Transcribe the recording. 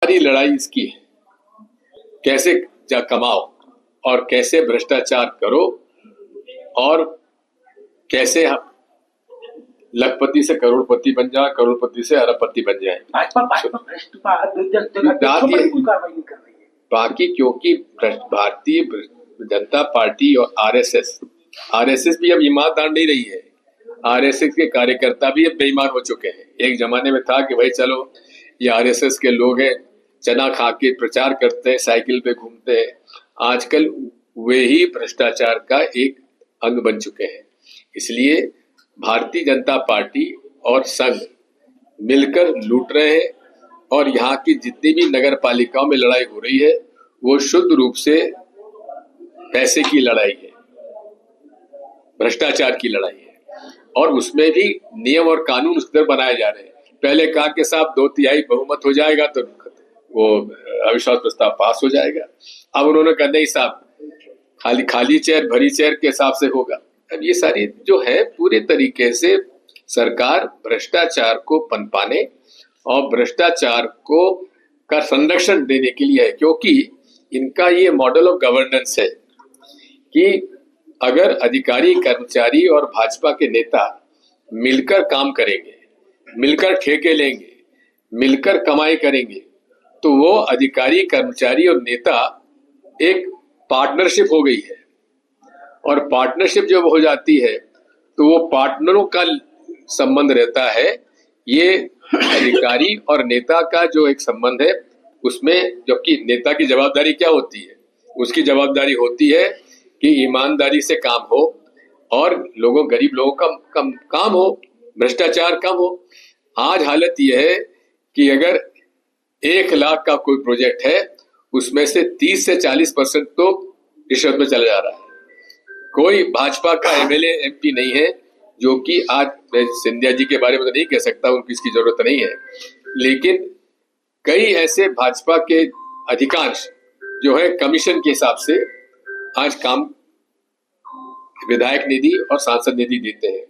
सारी लड़ाई इसकी है, कैसे कमाओ और कैसे भ्रष्टाचार करो और कैसे लखपति से करोड़पति बन जाए, करोड़पति से अरबपति बन जाए। बाकी क्योंकि भारतीय जनता पार्टी और आरएसएस भी अब ईमानदार नहीं रही है। आरएसएस के कार्यकर्ता भी अब बेईमान हो चुके हैं। एक जमाने में था कि भाई चलो ये आरएसएस के लोग हैं, चना खा के प्रचार करते हैं, साइकिल पे घूमते हैं। आजकल वे ही भ्रष्टाचार का एक अंग बन चुके हैं। इसलिए भारतीय जनता पार्टी और संघ मिलकर लूट रहे हैं और यहाँ की जितनी भी नगर पालिकाओं में लड़ाई हो रही है वो शुद्ध रूप से पैसे की लड़ाई है, भ्रष्टाचार की लड़ाई है। और उसमें भी नियम और कानून उस तरह बनाए जा रहे हैं। पहले कहा कि साहब 2/3 बहुमत हो जाएगा तो वो अविश्वास प्रस्ताव पास हो जाएगा। अब उन्होंने कहा नहीं साहब, खाली चेयर भरी चेयर के हिसाब से होगा। अब ये सारी जो है पूरे तरीके से सरकार भ्रष्टाचार को पनपाने और भ्रष्टाचार को का संरक्षण देने के लिए है, क्योंकि इनका ये मॉडल ऑफ गवर्नेंस है कि अगर अधिकारी, कर्मचारी और भाजपा के नेता मिलकर काम करेंगे, मिलकर ठेके लेंगे, मिलकर कमाई करेंगे, तो वो अधिकारी, कर्मचारी और नेता एक पार्टनरशिप हो गई है। और पार्टनरशिप जब हो जाती है तो वो पार्टनरों का संबंध रहता है। ये अधिकारी और नेता का जो एक संबंध है उसमें, जबकि नेता की जवाबदारी क्या होती है? उसकी जवाबदारी होती है कि ईमानदारी से काम हो और गरीब लोगों का काम हो, भ्रष्टाचार कम हो। आज हालत यह है कि अगर 1 लाख का कोई प्रोजेक्ट है उसमें से 30 से 40% तो रिश्वत में चला जा रहा है। कोई भाजपा का एमएलए एमपी नहीं है जो कि आज, मैं सिंधिया जी के बारे में तो नहीं कह सकता, उनकी इसकी जरूरत नहीं है, लेकिन कई ऐसे भाजपा के अधिकांश जो है कमीशन के हिसाब से आज काम विधायक निधि और सांसद निधि देते हैं।